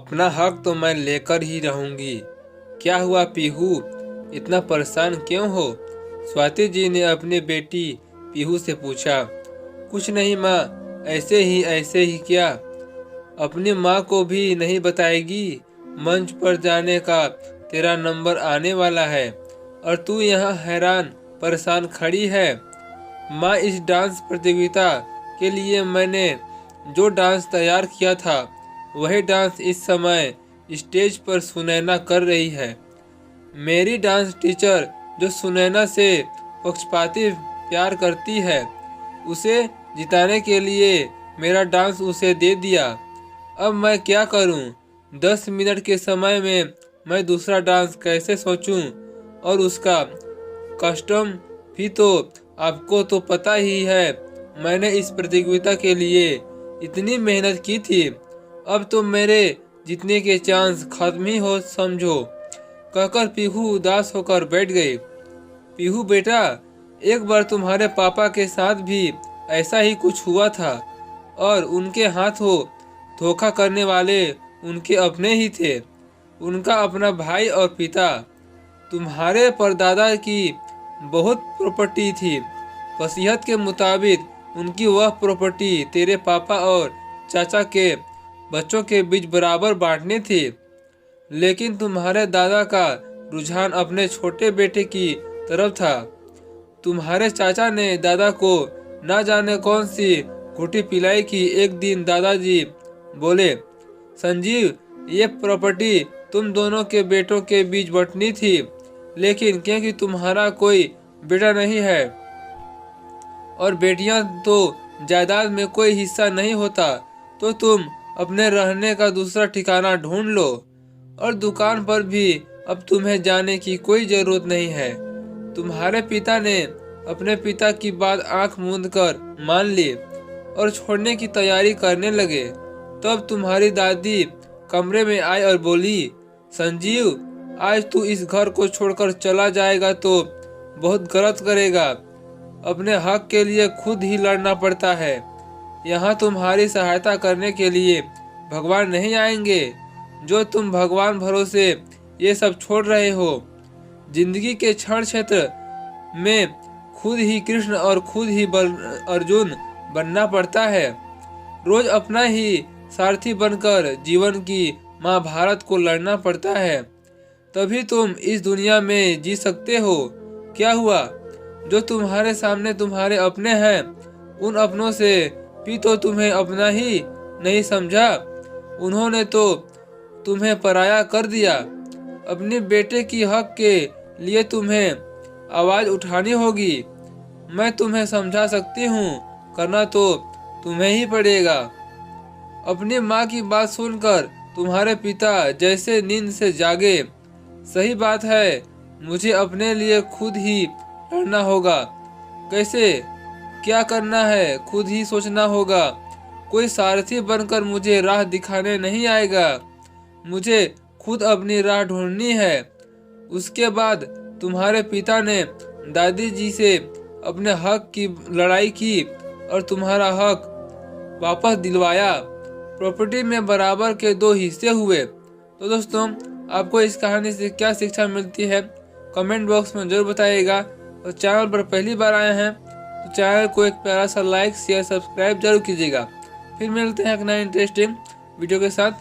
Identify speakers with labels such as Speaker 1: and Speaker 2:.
Speaker 1: अपना हक तो मैं लेकर ही रहूंगी। क्या हुआ पीहू, इतना परेशान क्यों हो? स्वाति जी ने अपनी बेटी पीहू से पूछा। कुछ नहीं माँ, ऐसे ही क्या? अपनी माँ को भी नहीं बताएगी? मंच पर जाने का तेरा नंबर आने वाला है और तू यहाँ हैरान परेशान खड़ी है। माँ, इस डांस प्रतियोगिता के लिए मैंने जो डांस तैयार किया था वही डांस इस समय स्टेज पर सुनैना कर रही है। मेरी डांस टीचर जो सुनैना से पक्षपाती प्यार करती है, उसे जिताने के लिए मेरा डांस उसे दे दिया। अब मैं क्या करूं? 10 मिनट के समय में मैं दूसरा डांस कैसे सोचूं? और उसका कस्टम भी तो आपको तो पता ही है। मैंने इस प्रतियोगिता के लिए इतनी मेहनत की थी, अब तो मेरे जीतने के चांस खत्म ही हो समझो। कहकर पीहू उदास होकर बैठ गई। पीहू बेटा, एक बार तुम्हारे पापा के साथ भी ऐसा ही कुछ हुआ था और उनके हाथों धोखा करने वाले उनके अपने ही थे। उनका अपना भाई और पिता। तुम्हारे परदादा की बहुत प्रॉपर्टी थी। वसीयत के मुताबिक उनकी वह प्रॉपर्टी तेरे पापा और चाचा के बच्चों के बीच बराबर बांटनी थी, लेकिन तुम्हारे दादा का रुझान अपने छोटे बेटे की तरफ था। तुम्हारे चाचा ने दादा को ना जाने कौन सी घुटी पिलाई कि एक दिन दादाजी बोले, संजीव, ये प्रॉपर्टी तुम दोनों के बेटों के बीच बंटनी थी, लेकिन क्योंकि तुम्हारा कोई बेटा नहीं है और बेटियां तो जायदाद में कोई हिस्सा नहीं होता, तो तुम अपने रहने का दूसरा ठिकाना ढूंढ लो और दुकान पर भी अब तुम्हें जाने की कोई जरूरत नहीं है। तुम्हारे पिता ने अपने पिता की बात आंख मूंद कर मान ली और छोड़ने की तैयारी करने लगे। तब तुम्हारी दादी कमरे में आई और बोली, संजीव, आज तू इस घर को छोड़कर चला जाएगा तो बहुत गलत करेगा। अपने हक के लिए खुद ही लड़ना पड़ता है। यहाँ तुम्हारी सहायता करने के लिए भगवान नहीं आएंगे। जो तुम भगवान भरोसे ये सब छोड़ रहे हो, जिंदगी के क्षण क्षेत्र में खुद ही कृष्ण और खुद ही अर्जुन बनना पड़ता है। रोज अपना ही सारथी बनकर जीवन की महाभारत को लड़ना पड़ता है, तभी तुम इस दुनिया में जी सकते हो। क्या हुआ? जो तुम्हारे सामने तुम्हारे अपने हैं, उन अपनों से भी तो तुम्हें अपना ही नहीं समझा। उन्होंने तो तुम्हें पराया कर दिया। अपने बेटे की हक के लिए तुम्हें आवाज उठानी होगी। मैं तुम्हें समझा सकती हूँ, करना तो तुम्हें ही पड़ेगा। अपनी माँ की बात सुनकर तुम्हारे पिता जैसे नींद से जागे। सही बात है, मुझे अपने लिए खुद ही लड़ना होगा। कैसे, क्या करना है, खुद ही सोचना होगा। कोई सारथी बनकर मुझे राह दिखाने नहीं आएगा। मुझे खुद अपनी राह ढूंढनी है। उसके बाद तुम्हारे पिता ने दादी जी से अपने हक की लड़ाई की और तुम्हारा हक वापस दिलवाया। प्रॉपर्टी में बराबर के 2 हिस्से हुए। तो दोस्तों, आपको इस कहानी से क्या शिक्षा मिलती है कमेंट बॉक्स में जरूर बताइएगा। और चैनल पर पहली बार आए हैं तो चैनल को एक प्यारा सा लाइक शेयर सब्सक्राइब जरूर कीजिएगा। फिर मिलते हैं एक नए इंटरेस्टिंग वीडियो के साथ।